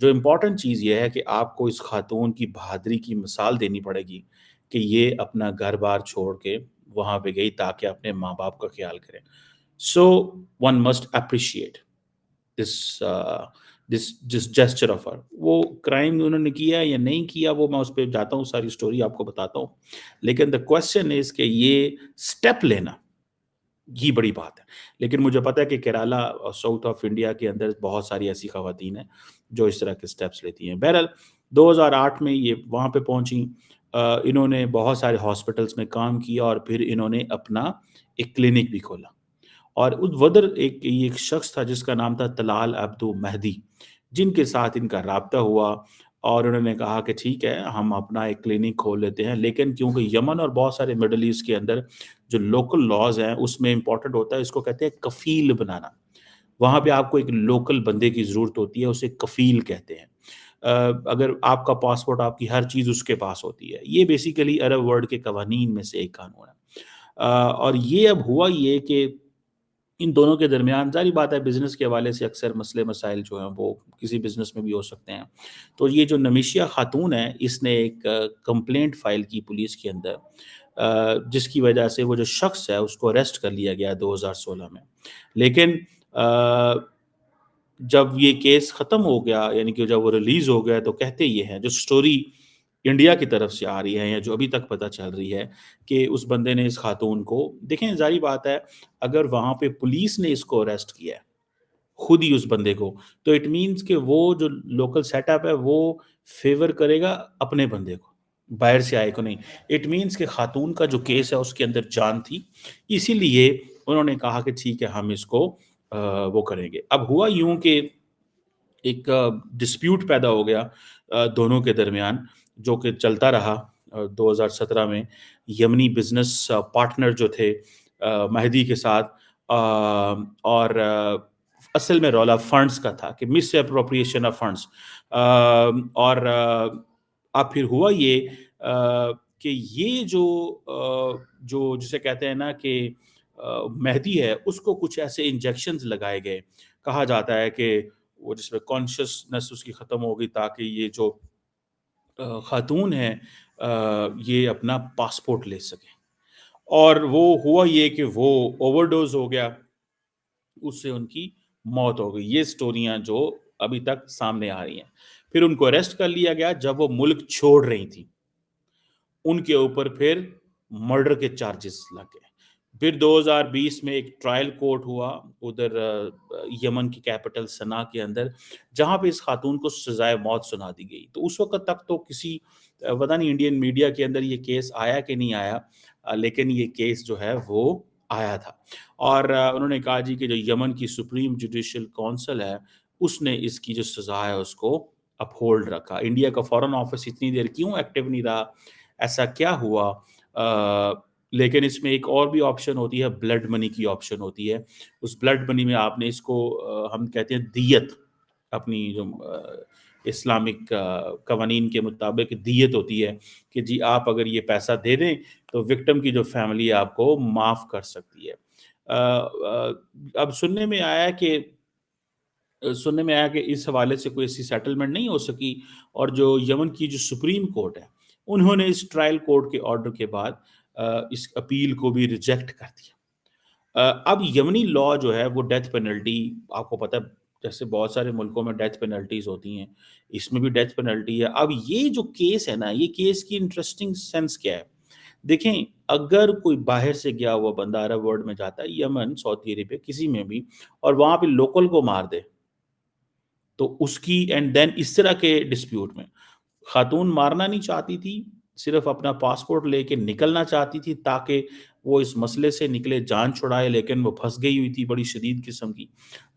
جو امپورٹنٹ چیز یہ ہے کہ آپ کو اس خاتون کی بہادری کی مثال دینی پڑے گی کہ یہ اپنا گھر بار چھوڑ کے وہاں پہ گئی تاکہ اپنے ماں باپ کا خیال کرے. So one must appreciate this gesture of her. وہ کرائم انہوں نے کیا یا نہیں کیا وہ میں اس پہ جاتا ہوں, ساری اسٹوری آپ کو بتاتا ہوں, لیکن دا کوشچن از کہ یہ اسٹیپ لینا یہ بڑی بات ہے. لیکن مجھے پتا ہے کہ کیرالا اور ساؤتھ آف انڈیا کے اندر بہت ساری ایسی خواتین ہیں جو اس طرح کے سٹیپس لیتی ہیں. بہرحال 2008 میں یہ وہاں پہ پہنچیں, انہوں نے بہت سارے ہاسپٹلس میں کام کیا اور پھر انہوں نے اپنا ایک کلینک بھی کھولا. اور ادھر ایک شخص تھا جس کا نام تھا طلال عبدو مہدی, جن کے ساتھ ان کا رابطہ ہوا اور انہوں نے کہا کہ ٹھیک ہے ہم اپنا ایک کلینک کھول لیتے ہیں. لیکن کیونکہ یمن اور بہت سارے مڈل ایسٹ کے اندر جو لوکل لاز ہیں اس میں امپورٹنٹ ہوتا ہے, اس کو کہتے ہیں کفیل بنانا. وہاں پہ آپ کو ایک لوکل بندے کی ضرورت ہوتی ہے, اسے کفیل کہتے ہیں. اگر آپ کا پاسپورٹ آپ کی ہر چیز اس کے پاس ہوتی ہے. یہ بیسیکلی عرب ورلڈ کے قوانین میں سے ایک قانون ہے. اور یہ اب ہوا یہ کہ ان دونوں کے درمیان ظاہری بات ہے بزنس کے حوالے سے اکثر مسئلے مسائل جو ہیں وہ کسی بزنس میں بھی ہو سکتے ہیں. تو یہ جو نمیشیا خاتون ہے اس نے ایک کمپلینٹ فائل کی پولیس کے اندر, جس کی وجہ سے وہ جو شخص ہے اس کو اریسٹ کر لیا گیا 2016 میں. لیکن جب یہ کیس ختم ہو گیا, یعنی کہ جب وہ ریلیز ہو گیا, تو کہتے یہ ہیں جو سٹوری انڈیا کی طرف سے آ رہی ہے یا جو ابھی تک پتہ چل رہی ہے کہ اس بندے نے اس خاتون کو, دیکھیں ظاہری بات ہے اگر وہاں پہ پولیس نے اس کو اریسٹ کیا ہے خود ہی اس بندے کو, تو اٹ مینس کہ وہ جو لوکل سیٹ اپ ہے وہ فیور کرے گا اپنے بندے کو, باہر سے آئے کو نہیں. اٹ مینس کہ خاتون کا جو کیس ہے اس کے اندر جان تھی, اسی لیے انہوں نے کہا کہ ٹھیک ہے ہم اس کو وہ کریں گے. اب ہوا یوں کہ ایک ڈسپیوٹ پیدا ہو گیا دونوں کے درمیان, جو کہ چلتا رہا 2017 میں. یمنی بزنس پارٹنر جو تھے مہدی کے ساتھ, اور اصل میں رولا فنڈز کا تھا کہ مس اپروپریشن آف فنڈز. اور اب پھر ہوا یہ کہ یہ جو جسے کہتے ہیں نا کہ مہدی ہے اس کو کچھ ایسے انجیکشنز لگائے گئے, کہا جاتا ہے کہ وہ جس میں کانشیسنس اس کی ختم ہوگی تاکہ یہ جو خاتون ہے یہ اپنا پاسپورٹ لے سکے. اور وہ ہوا یہ کہ وہ اوور ڈوز ہو گیا, اس سے ان کی موت ہو گئی. یہ سٹوریاں جو ابھی تک سامنے آ رہی ہیں. پھر ان کو اریسٹ کر لیا گیا جب وہ ملک چھوڑ رہی تھی, ان کے اوپر پھر مرڈر کے چارجز لگ گئے. پھر 2020 میں ایک ٹرائل کورٹ ہوا ادھر یمن کی کیپٹل سنا کے اندر, جہاں پہ اس خاتون کو سزائے موت سنا دی گئی. تو اس وقت تک تو کسی پتہ نہیں انڈین میڈیا کے اندر یہ کیس آیا کہ نہیں آیا, لیکن یہ کیس جو ہے وہ آیا تھا. اور انہوں نے کہا جی کہ جو یمن کی سپریم جوڈیشل کونسل ہے اس نے اس کی جو سزا ہے اس کو اپ ہولڈ رکھا. انڈیا کا فارن آفس اتنی دیر کیوں ایکٹیو نہیں رہا, ایسا کیا ہوا؟ لیکن اس میں ایک اور بھی آپشن ہوتی ہے, بلڈ منی کی آپشن ہوتی ہے. اس بلڈ منی میں آپ نے اس کو ہم کہتے ہیں دیت, اپنی جو اسلامک قوانین کے مطابق دیت ہوتی ہے کہ جی آپ اگر یہ پیسہ دے دیں تو وکٹم کی جو فیملی آپ کو معاف کر سکتی ہے. اب سننے میں آیا کہ اس حوالے سے کوئی ایسی سیٹلمنٹ نہیں ہو سکی, اور جو یمن کی جو سپریم کورٹ ہے انہوں نے اس ٹرائل کورٹ کے آرڈر کے بعد اس اپیل کو بھی ریجیکٹ کر دیا. اب یمنی لا جو ہے وہ ڈیتھ پینلٹی, آپ کو پتہ ہے جیسے بہت سارے ملکوں میں ڈیتھ پینلٹیز ہوتی ہیں, اس میں بھی ڈیتھ پینلٹی ہے. اب یہ جو کیس ہے نا, یہ کیس کی انٹرسٹنگ سینس کیا ہے, دیکھیں اگر کوئی باہر سے گیا ہوا بندہ عرب ورلڈ میں جاتا ہے, یمن, سعودی عربیہ, کسی میں بھی, اور وہاں پہ لوکل کو مار دے تو اس کی اینڈ دین اس طرح کے ڈسپیوٹ میں خاتون مارنا نہیں چاہتی تھی, صرف اپنا پاسپورٹ لے کے نکلنا چاہتی تھی تاکہ وہ اس مسئلے سے نکلے, جان چھڑائے, لیکن وہ پھنس گئی ہوئی تھی بڑی شدید قسم کی.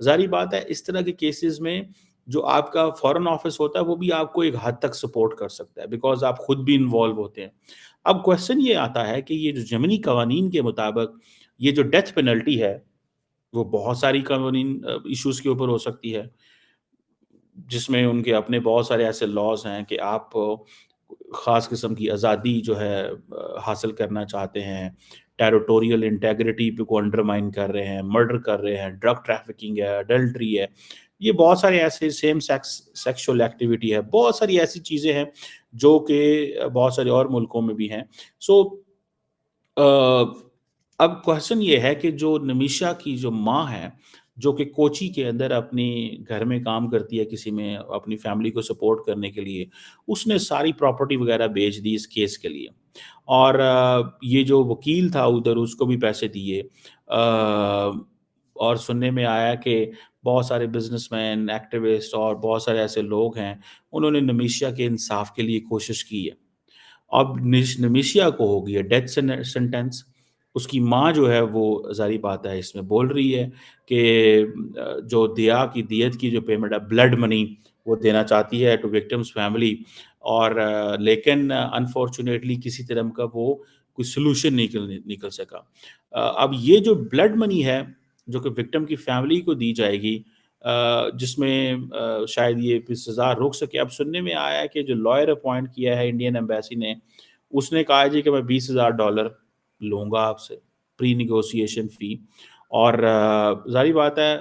ظاہری بات ہے اس طرح کے کیسز میں جو آپ کا فارن آفس ہوتا ہے وہ بھی آپ کو ایک حد تک سپورٹ کر سکتا ہے, بیکاز آپ خود بھی انوالو ہوتے ہیں. اب کویسچن یہ آتا ہے کہ یہ جو یمنی قوانین کے مطابق یہ جو ڈیتھ پینلٹی ہے وہ بہت ساری قوانین ایشوز کے اوپر ہو سکتی ہے, جس میں ان کے اپنے بہت سارے ایسے لاز ہیں کہ آپ خاص قسم کی آزادی جو ہے حاصل کرنا چاہتے ہیں, ٹیریٹوریل انٹیگریٹی پہ کو انڈرمائن کر رہے ہیں, مرڈر کر رہے ہیں, ڈرگ ٹریفکنگ ہے, اڈلٹری ہے, یہ بہت سارے ایسے سیم سیکشول ایکٹیویٹی ہے، بہت ساری ایسی چیزیں ہیں جو کہ بہت سارے اور ملکوں میں بھی ہیں. سو اب کوشچن یہ ہے کہ جو نمیشا کی جو ماں ہے جو کہ کوچی کے اندر اپنی گھر میں کام کرتی ہے کسی میں اپنی فیملی کو سپورٹ کرنے کے لیے، اس نے ساری پراپرٹی وغیرہ بیچ دی اس کیس کے لیے، اور یہ جو وکیل تھا ادھر اس کو بھی پیسے دیے، اور سننے میں آیا کہ بہت سارے بزنس مین، ایکٹیوسٹ اور بہت سارے ایسے لوگ ہیں انہوں نے نمیشا کے انصاف کے لیے کوشش کی ہے. اب نمیشیا کو ہو گئی ہے ڈیتھ سینٹینس. اس کی ماں جو ہے وہ ظاہری بات ہے اس میں بول رہی ہے کہ جو دیت کی جو پیمنٹ ہے بلڈ منی وہ دینا چاہتی ہے ٹو وکٹمس فیملی، اور لیکن انفارچونیٹلی کسی طرح کا وہ کوئی سلوشن نکل سکا. اب یہ جو بلڈ منی ہے جو کہ وکٹم کی فیملی کو دی جائے گی، جس میں شاید یہ 20,000 رک سکے. اب سننے میں آیا ہے کہ جو لائر اپوائنٹ کیا ہے انڈین ایمبیسی نے، اس نے کہا جی کہ میں $20,000 لوں گا آپ سے پری نیگوسیشن فی. اور ظاہری بات ہے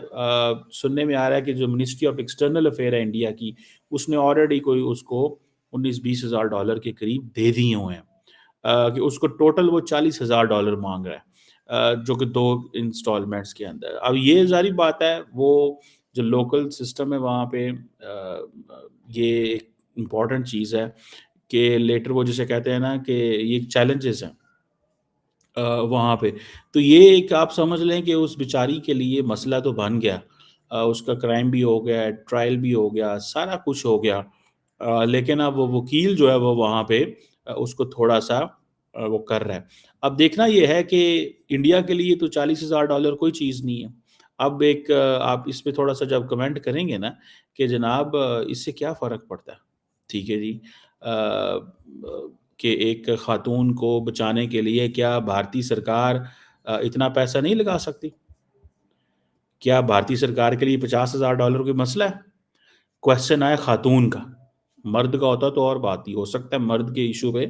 سننے میں آ رہا ہے کہ جو منسٹری آف ایکسٹرنل افیئر ہے انڈیا کی، اس نے آلریڈی کوئی اس کو $19-20,000 کے قریب دے دیے ہوئے ہیں، کہ اس کو ٹوٹل وہ $40,000 مانگ رہا ہے، جو کہ 2 انسٹالمنٹس کے اندر. اب یہ ظاہری بات ہے وہ جو لوکل سسٹم ہے وہاں پہ یہ ایک امپورٹنٹ چیز ہے کہ لیٹر وہ جسے کہتے ہیں نا کہ یہ چیلنجز ہیں وہاں پہ. تو یہ ایک آپ سمجھ لیں کہ اس بیچاری کے لیے مسئلہ تو بن گیا، اس کا کرائم بھی ہو گیا، ٹرائل بھی ہو گیا، سارا کچھ ہو گیا، لیکن اب وہ وکیل جو ہے وہ وہاں پہ اس کو تھوڑا سا وہ کر رہا ہے. اب دیکھنا یہ ہے کہ انڈیا کے لیے تو $40,000 کوئی چیز نہیں ہے. اب ایک آپ اس پہ تھوڑا سا جب کمنٹ کریں گے نا کہ جناب اس سے کیا فرق پڑتا ہے، ٹھیک ہے جی، کہ ایک خاتون کو بچانے کے لیے کیا بھارتی سرکار اتنا پیسہ نہیں لگا سکتی؟ کیا بھارتی سرکار کے لیے $50,000 کوئی مسئلہ ہے؟ کوشچن آیا خاتون کا، مرد کا ہوتا تو اور بات ہی ہو سکتا ہے. مرد کے ایشو پہ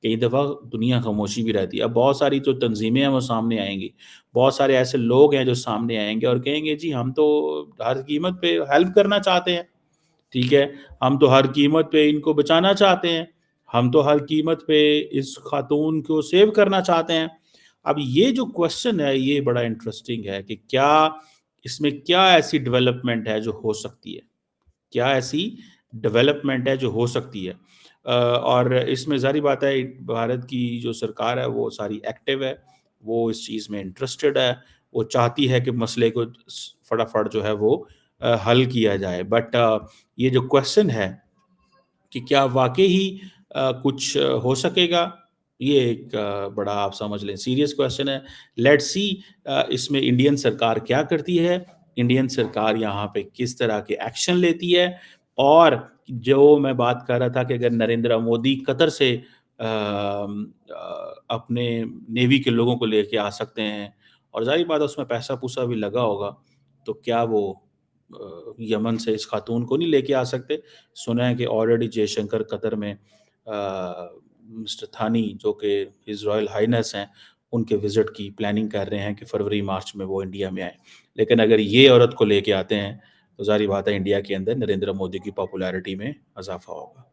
کئی دفعہ دنیا خاموشی بھی رہتی ہے. اب بہت ساری جو تنظیمیں ہیں وہ سامنے آئیں گی، بہت سارے ایسے لوگ ہیں جو سامنے آئیں گے اور کہیں گے جی ہم تو ہر قیمت پہ ہیلپ کرنا چاہتے ہیں، ٹھیک ہے، ہم تو ہر قیمت پہ ان کو بچانا چاہتے ہیں، ہم تو ہر قیمت پہ اس خاتون کو سیو کرنا چاہتے ہیں. اب یہ جو کوشچن ہے یہ بڑا انٹرسٹنگ ہے کہ کیا اس میں کیا ایسی ڈیولپمنٹ ہے جو ہو سکتی ہے، کیا ایسی ڈیولپمنٹ ہے جو ہو سکتی ہے. اور اس میں ظاہری بات ہے بھارت کی جو سرکار ہے وہ ساری ایکٹیو ہے، وہ اس چیز میں انٹرسٹڈ ہے، وہ چاہتی ہے کہ مسئلے کو فٹافٹ جو ہے وہ حل کیا جائے. بٹ یہ جو کوشچن ہے کہ کیا واقعی ہی کچھ ہو سکے گا، یہ ایک بڑا آپ سمجھ لیں سیریس کوشچن ہے. لیٹ سی اس میں انڈین سرکار کیا کرتی ہے، انڈین سرکار یہاں پہ کس طرح کے ایکشن لیتی ہے. اور جو میں بات کر رہا تھا کہ اگر نریندر مودی قطر سے اپنے نیوی کے لوگوں کو لے کے آ سکتے ہیں، اور ظاہری بات ہے اس میں پیسہ پوسا بھی لگا ہوگا، تو کیا وہ یمن سے اس خاتون کو نہیں لے کے آ سکتے؟ سنا ہے کہ آلریڈی جے شنکر قطر میں مسٹر تھانی جو کہ ہز رائل ہائنس ہیں ان کے وزٹ کی پلاننگ کر رہے ہیں کہ فروری مارچ میں وہ انڈیا میں آئیں. لیکن اگر یہ عورت کو لے کے آتے ہیں تو ظاہری بات ہے انڈیا کے اندر نریندر مودی کی پاپولیرٹی میں اضافہ ہوگا.